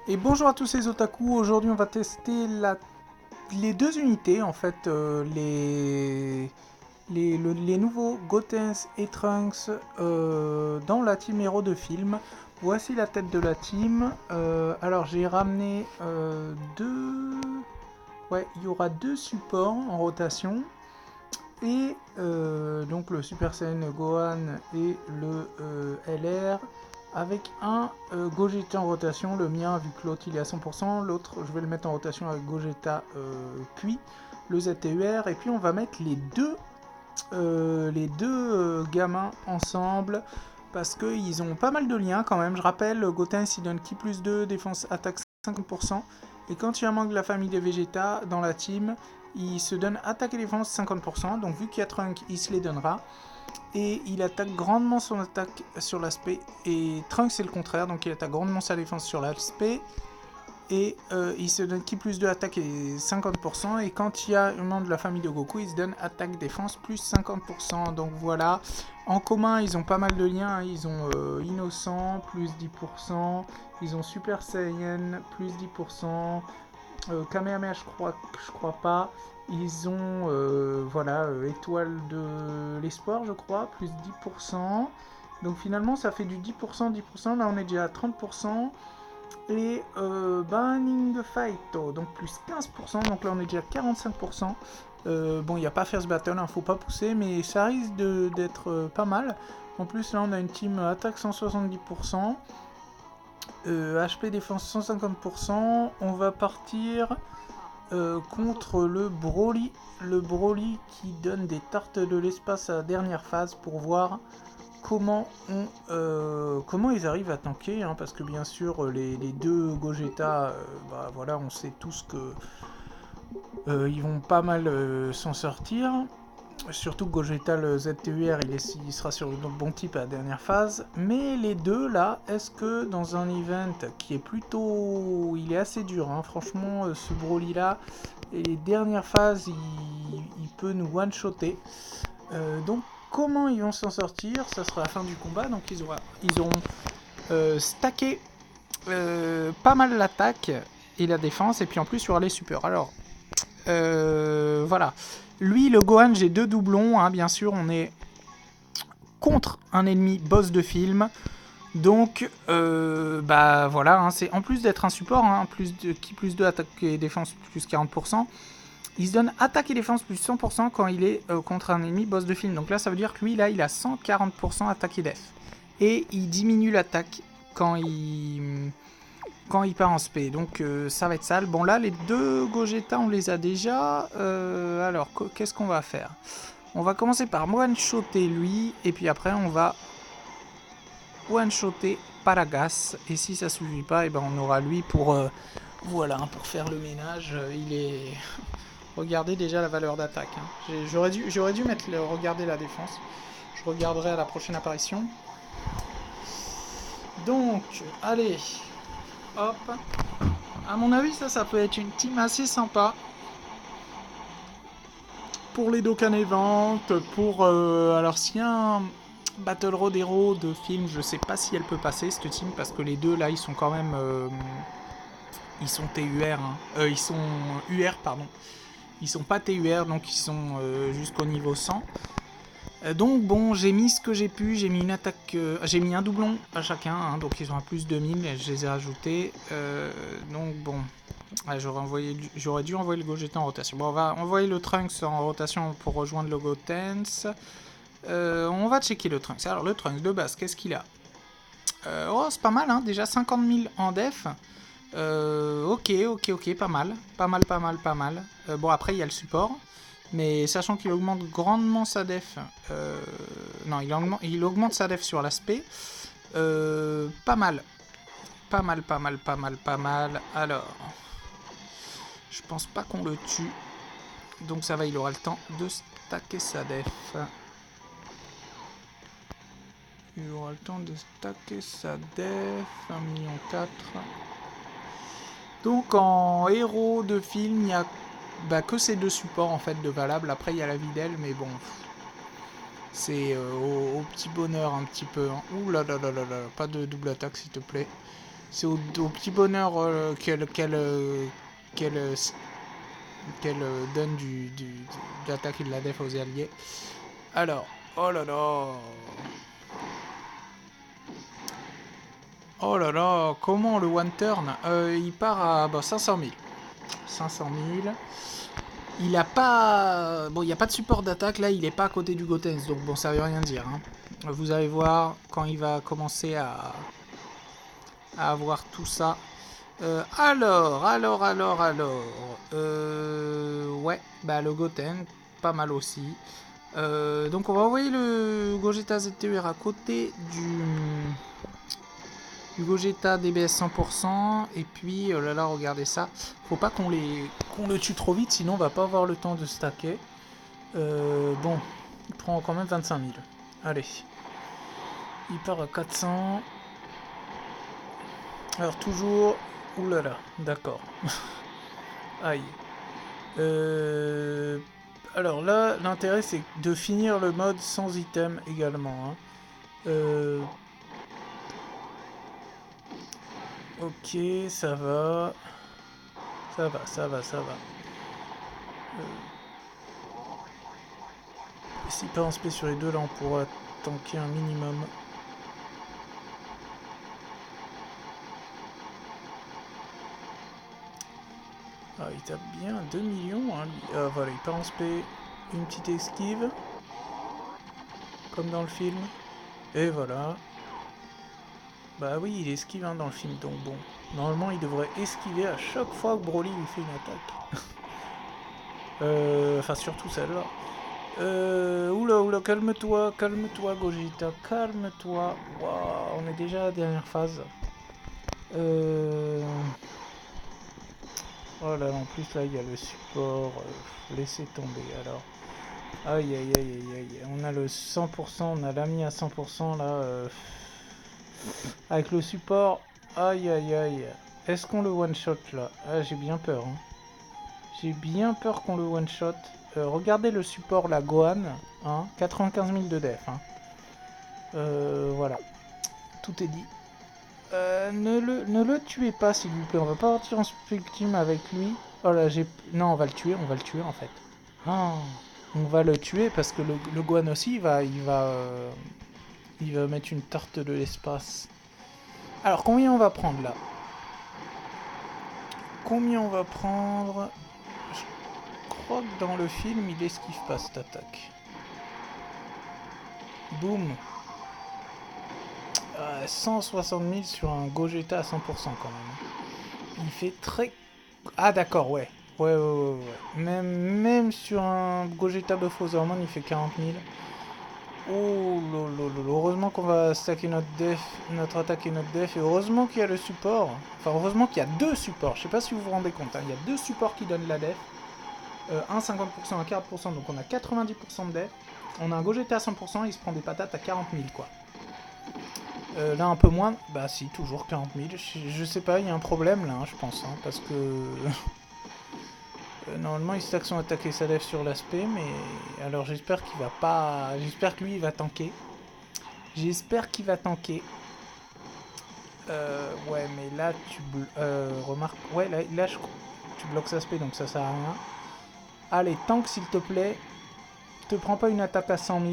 Et bonjour à tous ces otaku, aujourd'hui on va tester les deux unités, en fait, les nouveaux Gotenks et Trunks dans la team héros de film. Voici la tête de la team. Alors j'ai ramené deux... Ouais, il y aura deux supports en rotation. Et donc le Super Saiyan Gohan et le LR avec un Gogeta en rotation, le mien vu que l'autre il est à 100%, l'autre je vais le mettre en rotation avec Gogeta puis le ZTUR et puis on va mettre les deux gamins ensemble parce qu'ils ont pas mal de liens quand même. Je rappelle, Goten il donne ki plus 2, défense attaque 50%. Et quand il y a un membre de la famille des Vegeta dans la team, il se donne attaque et défense 50%. Donc vu qu'il y a Trunk, il se les donnera. Et il attaque grandement son attaque sur l'aspect. Et Trunk c'est le contraire, donc il attaque grandement sa défense sur l'aspect. Et il se donne ki plus 2 attaque et 50%. Et quand il y a un membre de la famille de Goku, il se donne attaque défense plus 50%. Donc voilà. En commun, ils ont pas mal de liens. Ils ont Innocent plus 10%. Ils ont Super Saiyan plus 10%. Kamehameha, je crois pas. Ils ont voilà, Étoile de l'Espoir, je crois, plus 10%. Donc finalement, ça fait du 10%, 10%. Là, on est déjà à 30%. Et Burning Fight, donc plus 15%, donc là on est déjà à 45%. Bon, il n'y a pas First Battle, hein, faut pas pousser, mais ça risque d'être pas mal. En plus, là on a une team attaque 170%, HP défense 150%. On va partir contre le Broly qui donne des tartes de l'espace à la dernière phase pour voir comment ils arrivent à tanker, hein, parce que bien sûr les deux Gogeta, bah voilà, on sait tous que ils vont pas mal s'en sortir. Surtout que Gogeta le ZTUR il sera sur le bon type à la dernière phase. Mais les deux là, est-ce que dans un event qui est plutôt... Il est assez dur, hein, franchement ce Broly là, et les dernières phases il peut nous one-shotter. Donc comment ils vont s'en sortir, ça sera la fin du combat. Donc ils auront stacké pas mal l'attaque et la défense. Et puis en plus il y aura les super. Alors voilà. Lui, le Gohan, j'ai deux doublons, hein, bien sûr. On est contre un ennemi boss de film. Donc, bah voilà, hein, c'est en plus d'être un support, hein, qui plus 2 attaque et défense plus 40%, il se donne attaque et défense plus 100% quand il est contre un ennemi boss de film. Donc là, ça veut dire que lui, là, il a 140% attaque et def. Et il diminue l'attaque quand il part en spé. Donc ça va être sale. Bon, là, les deux Gogeta, on les a déjà. Alors, qu'est-ce qu'on va faire? On va commencer par one-shotter lui. Et puis après, on va one-shotter Paragas. Et si ça suffit pas, et ben on aura lui pour... voilà, pour faire le ménage. Il est... Regardez déjà la valeur d'attaque. Hein. J'aurais dû mettre regarder la défense. Je regarderai à la prochaine apparition. Donc, allez. Hop. À mon avis, ça peut être une team assez sympa. Pour les Dokkan Event, pour... alors, s'il y a un Battle Road Hero de film, je sais pas si elle peut passer, cette team, parce que les deux, là, ils sont quand même... ils sont TUR, hein. Ils sont UR, pardon. Ils sont pas TUR, donc ils sont jusqu'au niveau 100. Donc bon, j'ai mis ce que j'ai pu, j'ai mis une attaque, j'ai mis un doublon à chacun, hein, donc ils ont un plus 2000, je les ai rajoutés. Donc bon, ouais, j'aurais dû envoyer le Gogeta en rotation. Bon, on va envoyer le Trunks en rotation pour rejoindre le Gotenks. On va checker le Trunks. Alors le Trunks de base, qu'est-ce qu'il a? Oh, c'est pas mal, hein, déjà 50 000 en def. Ok, pas mal. Pas mal, pas mal, pas mal. Bon, après, il y a le support. Mais sachant qu'il augmente grandement sa def... non, il augmente sa def sur l'aspect. Pas mal. Pas mal, pas mal, pas mal, pas mal. Alors... Je pense pas qu'on le tue. Donc ça va, il aura le temps de stacker sa def. Il aura le temps de stacker sa def. 1,4 million. Donc en héros de film, il n'y a que ces deux supports en fait de valables. Après il y a la Videl, mais bon, c'est au petit bonheur un petit peu. Hein. Ouh là là là là là, pas de double attaque s'il te plaît. C'est au petit bonheur qu'elle donne de l'attaque et de la def aux alliés. Alors, oh là là. Oh là là, comment le one turn il part à 500 000. 500 000. Il a pas... Bon, il n'y a pas de support d'attaque, là, il est pas à côté du Gotenks, donc bon, ça veut rien dire. Hein. Vous allez voir quand il va commencer à avoir tout ça. Alors... ouais, bah le Goten, pas mal aussi. Donc on va envoyer le Gogeta ZTUR à côté du Gogeta DBS 100%. Et puis, oh là là, regardez ça. Faut pas qu'on le tue trop vite, sinon on va pas avoir le temps de stacker. Bon, il prend quand même 25 000. Allez. Il part à 400. Alors toujours... Ouh là là, d'accord. Aïe. Alors là, l'intérêt c'est de finir le mode sans item également. Hein. Ok, ça va. Ça va. Si pas en spé sur les deux, là on pourra tanker un minimum. Ah, il tape bien 2 millions, hein, lui. Ah, voilà, il part en spé. Une petite esquive. Comme dans le film. Et voilà. Bah oui, il esquive hein, dans le film, donc bon. Normalement, il devrait esquiver à chaque fois que Broly lui fait une attaque. Enfin, surtout celle-là. Oula, calme-toi, Gogeta, calme-toi. Wow, on est déjà à la dernière phase. Oh là, en plus, là, il y a le support. Laissez tomber, alors. Aïe. On a le 100%, on a l'ami à 100%, là. Avec le support. Aïe. Est-ce qu'on le one-shot, là? Ah, j'ai bien peur, hein. J'ai bien peur qu'on le one-shot. Regardez le support, la Gohan. Hein, 95 000 de def. Hein. Voilà. Tout est dit. Ne le tuez pas, s'il vous plaît. On va pas partir en spectrum avec lui. Oh là, non, on va le tuer en fait. Oh, on va le tuer parce que le Gohan aussi, il va mettre une tarte de l'espace. Alors, combien on va prendre là? Combien on va prendre? Je crois que dans le film, il esquive pas cette attaque. Boum. 160 000 sur un Gogeta à 100% quand même. Il fait très... Ah d'accord, ouais. Ouais. Même sur un Gogeta Buffalo Hormone, il fait 40 000. Oh lolo. Heureusement qu'on va stacker notre attaque et notre def. Et heureusement qu'il y a le support. Enfin, heureusement qu'il y a deux supports. Je sais pas si vous vous rendez compte. Hein. Il y a deux supports qui donnent la def. Un 50%, un 40%. Donc on a 90% de def. On a un Gogeta à 100%. Il se prend des patates à 40 000 quoi. Là un peu moins, bah si, toujours 40 000, je sais pas, il y a un problème là, hein, je pense, hein, parce que... normalement il stack son attaque et sa def sur l'aspect, mais... Alors j'espère qu'il va pas... J'espère que lui il va tanker. Ouais, mais là tu... remarque... Ouais, là tu bloques cet aspect, donc ça sert à rien. Allez, tank s'il te plaît. Te prends pas une attaque à 100 000.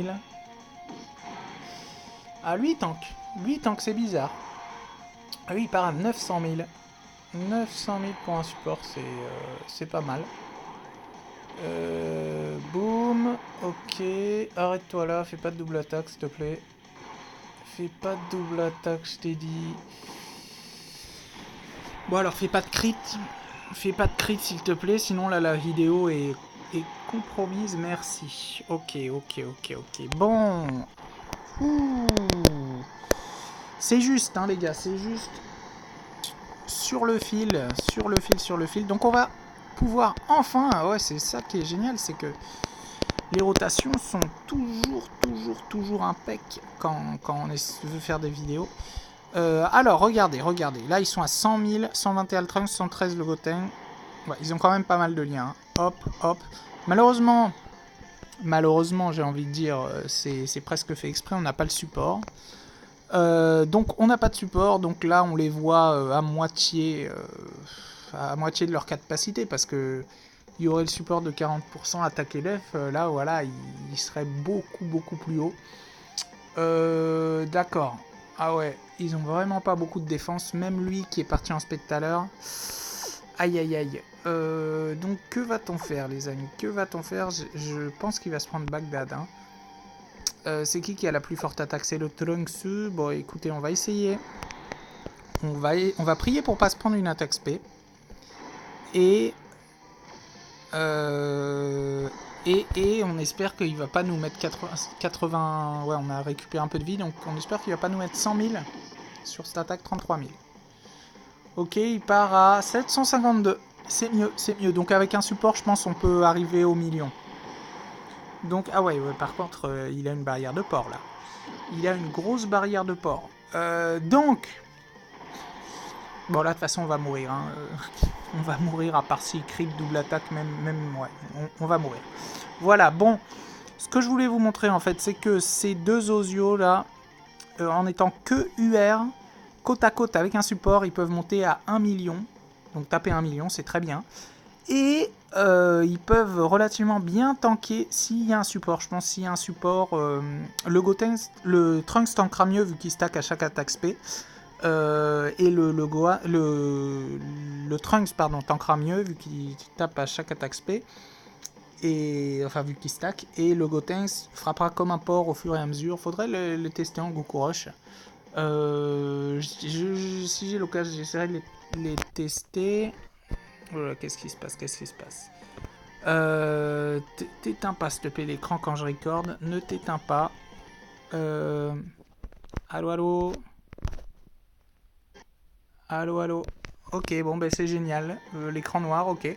Ah, lui il tank, c'est bizarre. Ah oui, il part à 900 000. 900 000 pour un support, c'est pas mal. Boum. Ok. Arrête-toi là, fais pas de double attaque, s'il te plaît. Fais pas de double attaque, je t'ai dit. Bon, alors, fais pas de crit. Fais pas de crit, s'il te plaît, sinon là, la vidéo est compromise. Merci. Ok. Bon. Ouh. C'est juste, hein, les gars, c'est juste. Sur le fil. Donc on va pouvoir enfin, ouais, c'est ça qui est génial, c'est que les rotations sont toujours impec quand on veut faire des vidéos. Alors regardez, là ils sont à 100 000, 121 le Trunks, 113 le Goten. Ouais, ils ont quand même pas mal de liens. Hop. Malheureusement, j'ai envie de dire, c'est presque fait exprès, on n'a pas le support. Donc on n'a pas de support, donc là on les voit à moitié de leur capacité, parce que il y aurait le support de 40% attaque et def, là voilà, il serait beaucoup plus haut. D'accord. Ah ouais, ils ont vraiment pas beaucoup de défense, même lui qui est parti en spectre tout à l'heure. Aïe aïe aïe. Donc que va-t-on faire les amis? Que va-t-on faire? Je pense qu'il va se prendre Bagdad. Hein. C'est qui a la plus forte attaque? C'est le Trunks. Bon écoutez, on va essayer. On va prier pour pas se prendre une attaque spé. Et on espère qu'il va pas nous mettre 80... Ouais, on a récupéré un peu de vie, donc on espère qu'il va pas nous mettre 100 000 sur cette attaque 33 000. Ok, il part à 752. C'est mieux, c'est mieux. Donc avec un support, je pense on peut arriver au million. Donc, ah ouais, par contre, il a une barrière de port, là. Il a une grosse barrière de port. Donc... Bon, là, de toute façon, on va mourir. Hein. On va mourir, à part s'il crit double attaque, même ouais, on va mourir. Voilà, bon. Ce que je voulais vous montrer, en fait, c'est que ces deux osios, là, en étant que UR, côte à côte avec un support, ils peuvent monter à 1 million. Donc, taper 1 million, c'est très bien. Et ils peuvent relativement bien tanker s'il y a un support. Je pense s'il y a un support, le Trunks tankera mieux vu qu'il stack à chaque attaque spé. Et le Trunks pardon, tankera mieux vu qu'il tape à chaque attaque spé. Et, enfin vu qu'il stack. Et le Gotenks frappera comme un porc au fur et à mesure. Faudrait le tester en Goku Rush. Si j'ai l'occasion, j'essaierai de les tester. Voilà, qu'est-ce qui se passe? T'éteins pas s'il te plaît l'écran quand je record. Ne t'éteins pas. Allô. Allô. Ok, bon ben c'est génial. L'écran noir, ok.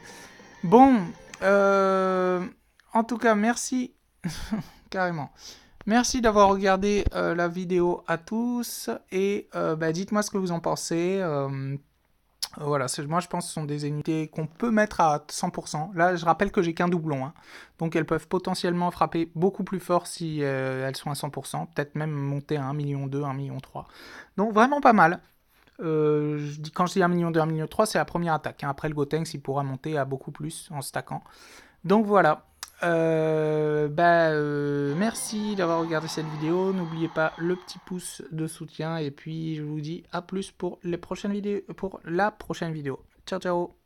Bon, en tout cas, merci. Carrément. Merci d'avoir regardé la vidéo à tous. Et dites-moi ce que vous en pensez. Voilà, moi je pense que ce sont des unités qu'on peut mettre à 100%. Là, je rappelle que j'ai qu'un doublon. Hein. Donc elles peuvent potentiellement frapper beaucoup plus fort si elles sont à 100%. Peut-être même monter à 1,2 million, 1,3 million. Donc vraiment pas mal. Quand je dis 1,2 million, 1,3 million, c'est la première attaque. Hein. Après le Gotenks, il pourra monter à beaucoup plus en stackant. Donc voilà. Merci d'avoir regardé cette vidéo. N'oubliez pas le petit pouce de soutien. Et puis je vous dis à plus pour la prochaine vidéo. Ciao ciao.